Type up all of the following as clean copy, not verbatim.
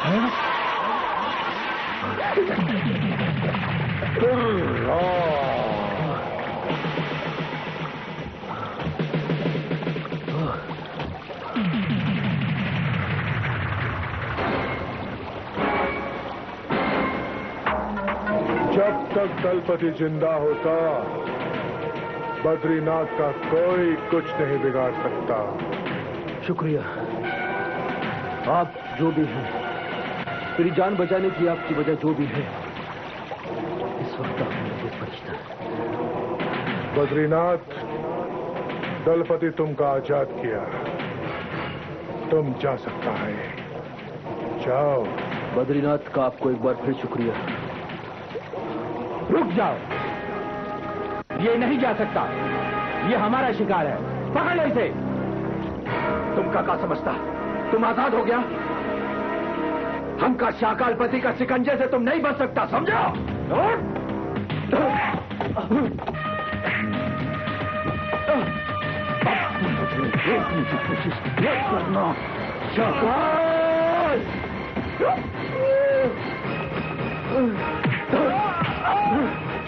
जब तक दलपति जिंदा होता, बद्रीनाथ का कोई कुछ नहीं बिगाड़ सकता। शुक्रिया। आप जो भी हैं, मेरी जान बचाने की आपकी वजह जो भी है, इस वक्त आप मुझे फरिश्ता है। बद्रीनाथ, दलपति तुमको आजाद किया, तुम जा सकता है, जाओ। बद्रीनाथ का आपको एक बार फिर शुक्रिया। रुक जाओ, ये नहीं जा सकता, ये हमारा शिकार है, पकड़ लो इसे। तुम क्या समझता, तुम आजाद हो गया? हमका शाकालपति का शिकंजे से तुम नहीं बच सकता, समझो? कोशिश करना शाकाल।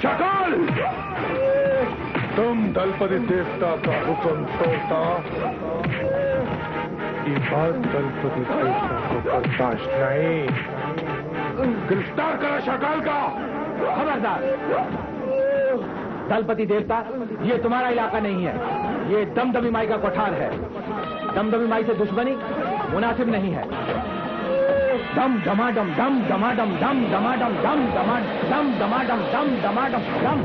शाकाल, तुम दलपति देवता का हुक्म तोड़ता, ये बात दलपति देवता को बर्दाश्त नहीं। गिरफ्तार करो शाकाल का। खबरदार, दलपति देवता, ये तुम्हारा इलाका नहीं है, ये दमदमी माई का कोठार है। दमदमी माई से दुश्मनी मुनासिब नहीं है। दम दमाडम दम दमाडम दम दमाडम दम दम दमाडम दम दमाडम दम।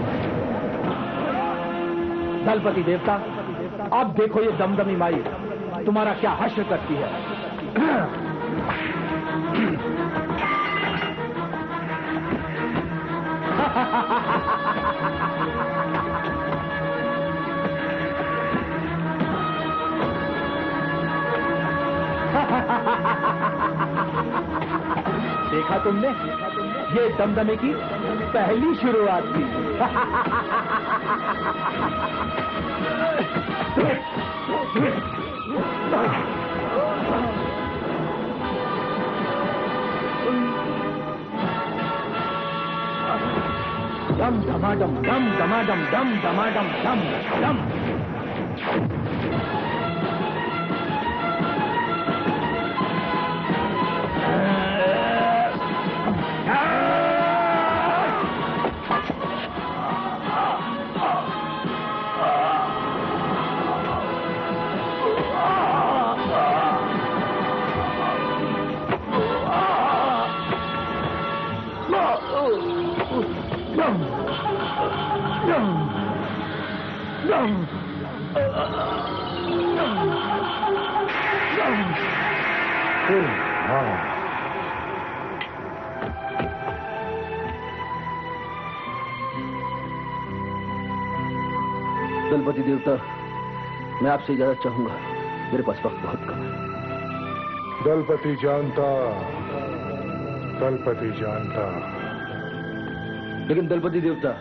दलपति देवता, अब देखो ये दमदमी माई तुम्हारा क्या हश्र करती है। देखा तुमने, ये दमदमे की पहली शुरुआत थी। दम धमाडम दम दमाडम दम दमाडम दम दम। दलपति देवता, मैं आपसे इजाजत चाहूंगा, मेरे पास वक्त बहुत कम है। दलपति जानता, दलपति जानता। लेकिन दलपति देवता,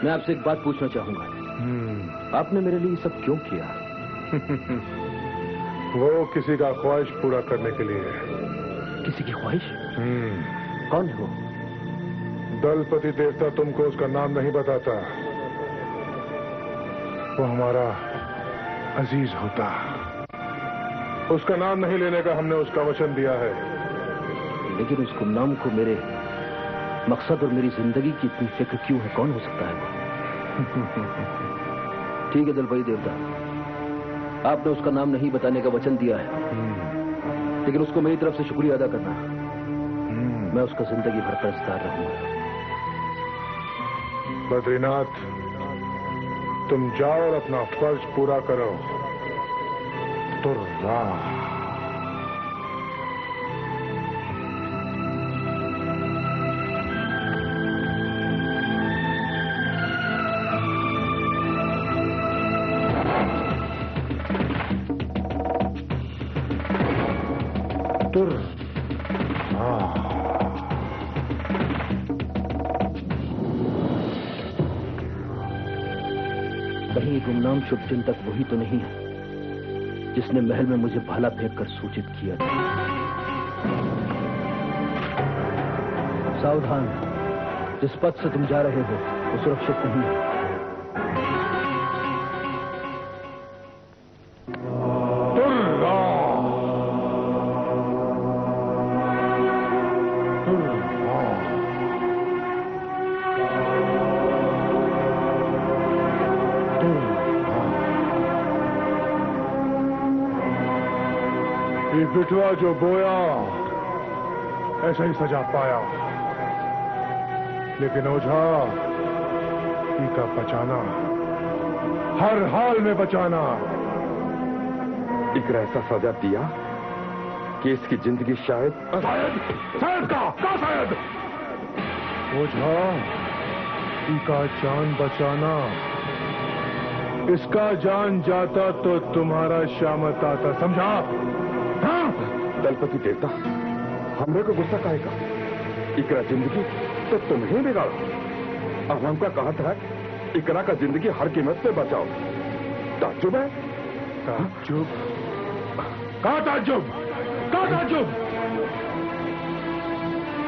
मैं आपसे एक बात पूछना चाहूंगा। आपने मेरे लिए सब क्यों किया? वो किसी का ख्वाहिश पूरा करने के लिए। किसी की ख्वाहिश? कौन है वो? दलपति देवता तुमको उसका नाम नहीं बताता। वो हमारा अजीज होता। उसका नाम नहीं लेने का हमने उसका वचन दिया है। लेकिन उस गुमनाम को मेरे मकसद और मेरी जिंदगी की इतनी फिक्र क्यों है? कौन हो सकता है वो? ठीक है दलपति देवता, आपने उसका नाम नहीं बताने का वचन दिया है, लेकिन उसको मेरी तरफ से शुक्रिया अदा करना। मैं उसका जिंदगी भर कर्जदार रहूंगा। बद्रीनाथ, तुम जाओ और अपना फर्ज पूरा करो। तुर्रा। कहीं गुमनाम शुभचिंतक वही तो नहीं है जिसने महल में मुझे भाला फेंक कर सूचित किया था? सावधान, जिस पथ से तुम जा रहे हो वो सुरक्षित नहीं है। ये बिटवा जो बोया ऐसा ही सजा पाया, लेकिन ओझा का बचाना, हर हाल में बचाना। इकरा ऐसा सजा दिया कि इसकी जिंदगी शायद शायद ओझा का जान बचाना, इसका जान जाता तो तुम्हारा श्यामत आता, समझा? हाँ? दलपति देवता, हमरे को गुस्सा काहेगा? इकरा जिंदगी तो तुम्हें बिगाड़ा। अब हमका कहा था इकरा का जिंदगी हर कीमत पे बचाओ। ताज्जुब है? ताज्जुब? कहा ताज्जुब? कहा ताज्जुब?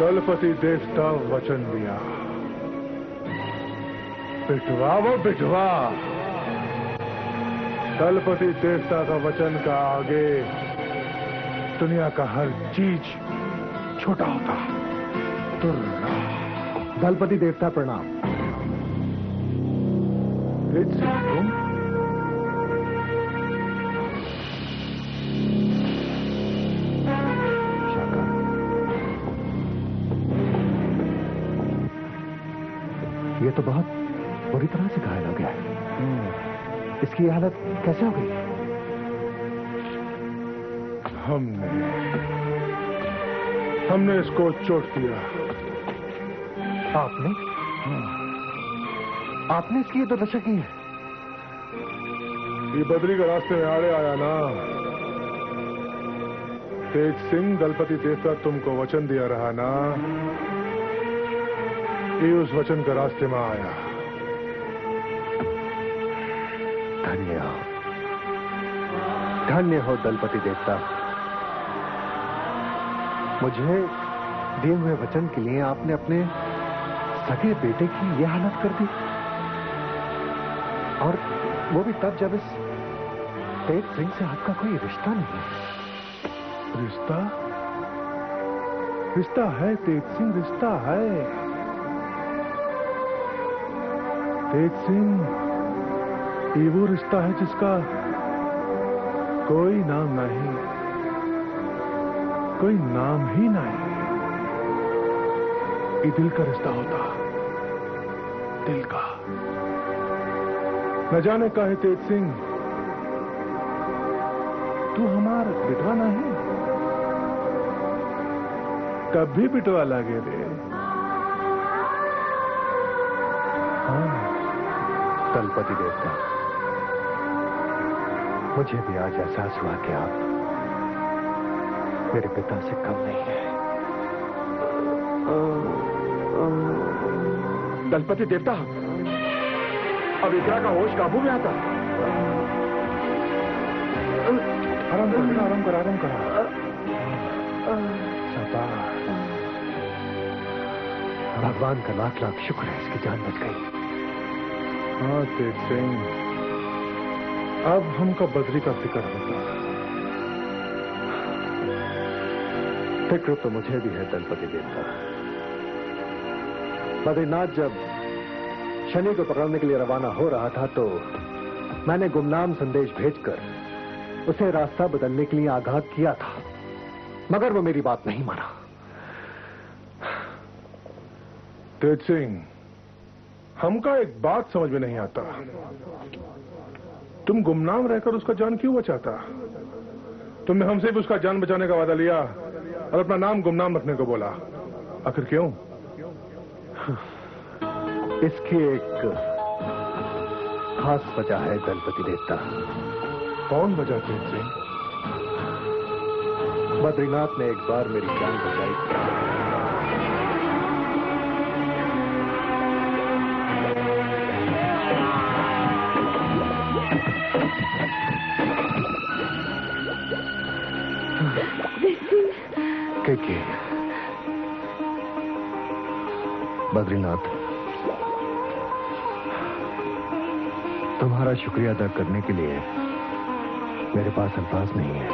दलपति देवता वचन दिया, बिटवा वो बिटवा। दलपति देवता का वचन का आगे दुनिया का हर चीज छोटा होता। दलपति देवता प्रणाम। तेज सिंह तुम? ये तो बहुत बुरी तरह से घायल हो गया है। इसकी हालत कैसे हो गई? हमने इसको चोट दिया। आपने? आपने इसकी ये दुर्दशा की है? ये बद्री के रास्ते में आड़े आया ना। तेज सिंह दलपति देवता तुमको वचन दिया रहा ना, ये उस वचन के रास्ते में आया। धन्य हो दलपति देवता। मुझे दिए हुए वचन के लिए आपने अपने सगे बेटे की यह हालत कर दी, और वो भी तब जब इस तेज सिंह से आपका कोई रिश्ता नहीं है। रिश्ता? रिश्ता है तेज सिंह, रिश्ता है। तेज सिंह ये वो रिश्ता है जिसका कोई नाम नहीं, कोई नाम ही नहीं। ये दिल का रिश्ता होता, दिल का। न जाने काहे तेज सिंह तू हमारा बिटवा नहीं, कभी बिटवा लगे रे। हाँ दलपति देवता, मुझे भी आज एहसास हुआ कि आप मेरे पिता से कम नहीं है। दलपति देवता, अब इकरा का होश काबू में आता। आराम कर, आराम कर, आराम कर। भगवान का लाख लाख शुक्र है, इसकी जान बच गई। हाँ तेज सिंह, अब हमको बद्री का फिक्र होता। फिक्र तो मुझे भी है दलपति देवता। बद्रीनाथ जब शनि को पकड़ने के लिए रवाना हो रहा था तो मैंने गुमनाम संदेश भेजकर उसे रास्ता बदलने के लिए आगाह किया था, मगर वो मेरी बात नहीं माना। तेज सिंह, हमका एक बात समझ में नहीं आता, तुम गुमनाम रहकर उसका जान क्यों बचाता? तुमने हमसे भी उसका जान बचाने का वादा लिया और अपना नाम गुमनाम रखने को बोला, आखिर क्यों? इसकी एक खास वजह है दलपति देवता। कौन वजह तेज सिंह? बद्रीनाथ ने एक बार मेरी जान बचाई। बद्रीनाथ, तुम्हारा शुक्रिया अदा करने के लिए मेरे पास अल्फाज नहीं है।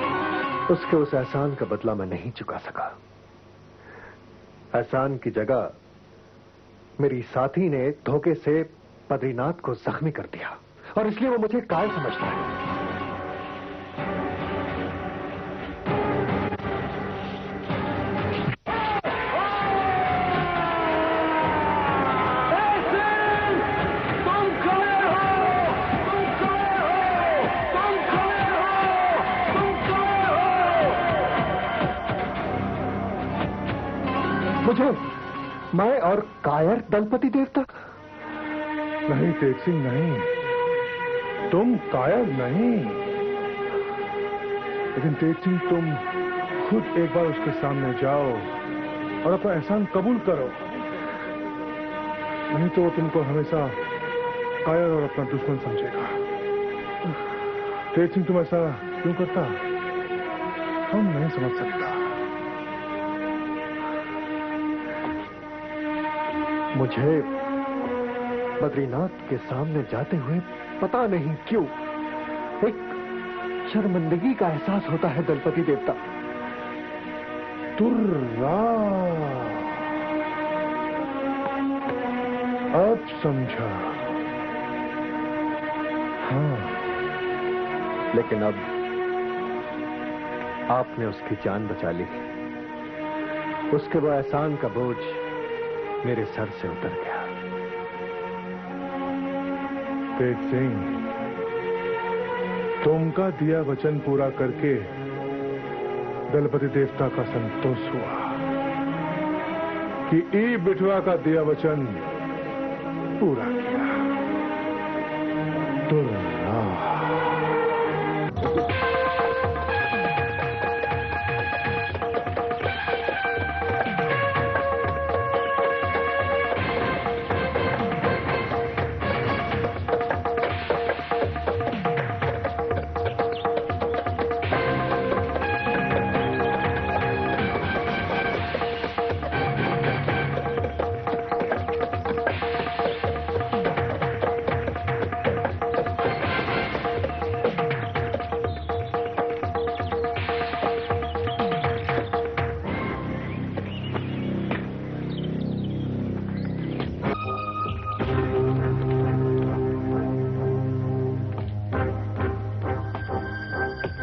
उसके उस एहसान का बदला मैं नहीं चुका सका। एहसान की जगह मेरी साथी ने धोखे से बद्रीनाथ को जख्मी कर दिया और इसलिए वो मुझे कायल समझता है। मुझे, मैं और कायर दलपति देवता? नहीं तेज सिंह, नहीं, तुम कायर नहीं, लेकिन तेज सिंह तुम खुद एक बार उसके सामने जाओ और अपना एहसान कबूल करो, नहीं तो वो तुमको हमेशा कायर और अपना दुश्मन समझेगा। तेज सिंह तुम ऐसा क्यों करता, हम नहीं समझ सकता। मुझे बद्रीनाथ के सामने जाते हुए पता नहीं क्यों एक शर्मिंदगी का एहसास होता है दलपति देवता। तुर्रा, अब समझा। हाँ, लेकिन अब आपने उसकी जान बचा ली, उसके वो एहसान का बोझ मेरे सर से उतर गया। तेज सिंह, तुमका दिया वचन पूरा करके दलपति देवता का संतोष हुआ कि ई बिठवा का दिया वचन पूरा किया। दुर्रा,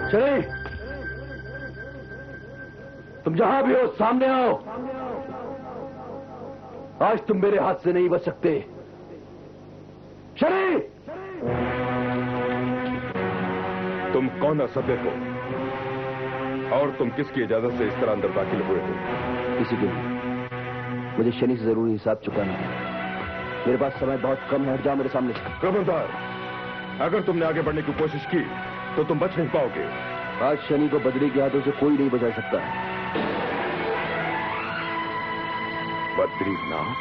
चले, तुम जहां भी हो सामने आओ। आज तुम मेरे हाथ से नहीं बच सकते। चले। तुम कौन असभ्य हो और तुम किसकी इजाजत से इस तरह अंदर दाखिल हुए हो? किसी के नहीं। मुझे शनि से जरूरी हिसाब चुकाना है। मेरे पास समय बहुत कम है, हट जाओ मेरे सामने से। खबरदार, अगर तुमने आगे बढ़ने की कोशिश की तो तुम बच नहीं पाओगे। आज शनि को बदरी के हाथों से कोई नहीं बचा सकता। बद्रीनाथ,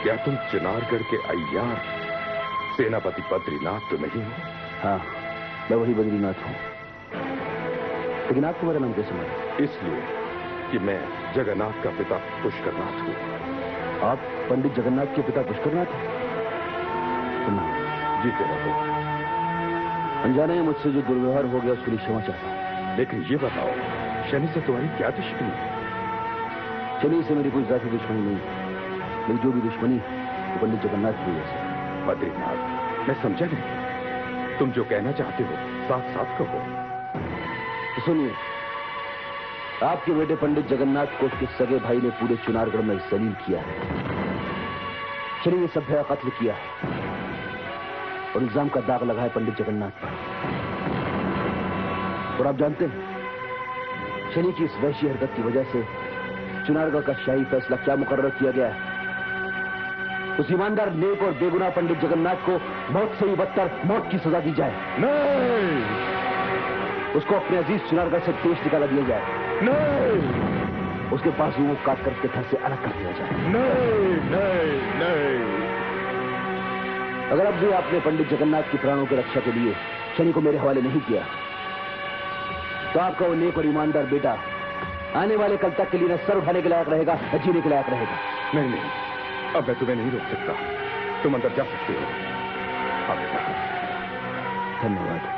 क्या तुम चिनारगढ़ के अय्यार सेनापति बद्रीनाथ तो नहीं हो? हाँ, मैं वही बद्रीनाथ हूँ। लेकिन आपको मेरा नाम कैसे मालूम? इसलिए कि मैं जगन्नाथ का पिता पुष्करनाथ हूँ। आप पंडित जगन्नाथ के पिता पुष्करनाथ हैं? जीते रहो। अनजाने में मुझसे जो दुर्व्यवहार हो गया उसके लिए क्षमा चाहता हूं। लेकिन ये बताओ, शनि से तुम्हारी क्या दुश्मनी है? शनि से मेरी कोई जाति दुश्मनी नहीं है। मेरी जो भी दुश्मनी वो पंडित जगन्नाथ की वजह से। बद्रीनाथ, मैं समझा नहीं। तुम जो कहना चाहते हो साथ साथ कहो। तो सुनिए, आपके बेटे पंडित जगन्नाथ को उसके सगे भाई ने पूरे चुनारगढ़ में जलील किया है। शनि ने सभ्य का कत्ल किया है और इल्जाम का दाग लगा है पंडित जगन्नाथ पर। और आप जानते हैं शनि की इस वैश्य हरकत की वजह से चुनारगढ़ का शाही फैसला क्या मुकर्रर किया गया है? उस ईमानदार, नेक और बेगुनाह पंडित जगन्नाथ को मौत से भी बदतर मौत की सजा दी जाए। नहीं, उसको अपने अजीज चुनारगढ़ से देश निकाला दिया जाए। नहीं, उसके बाजुओं को काट कर उसके घर से अलग कर दिया जाए। नहीं, नहीं, नहीं। अगर अब भी आपने पंडित जगन्नाथ की प्राणों की रक्षा के लिए शनि को मेरे हवाले नहीं किया तो आपका वो नेक और ईमानदार बेटा आने वाले कल तक के लिए न सर उठाने के लायक रहेगा न जीने के लायक रहेगा। नहीं नहीं, अब मैं तुम्हें नहीं रोक सकता। तुम अंदर जा सकते हो। हाँ बेटा। धन्यवाद।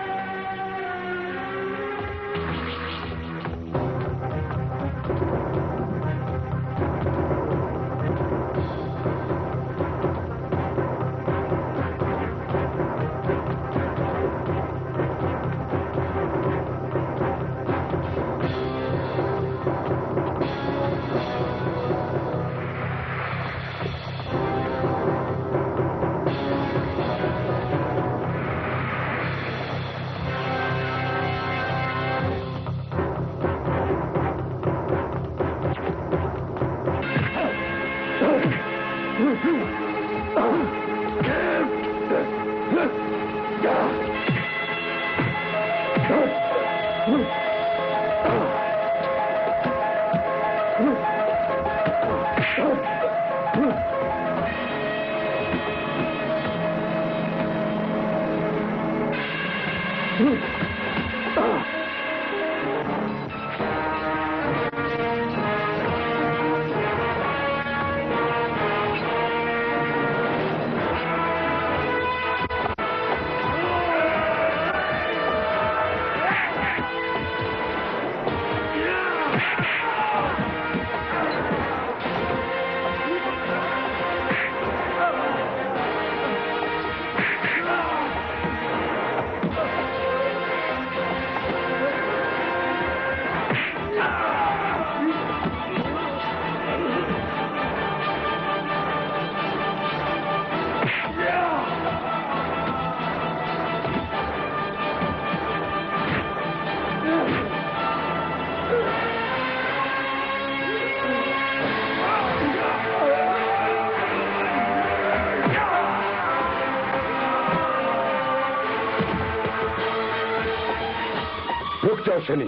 शनि,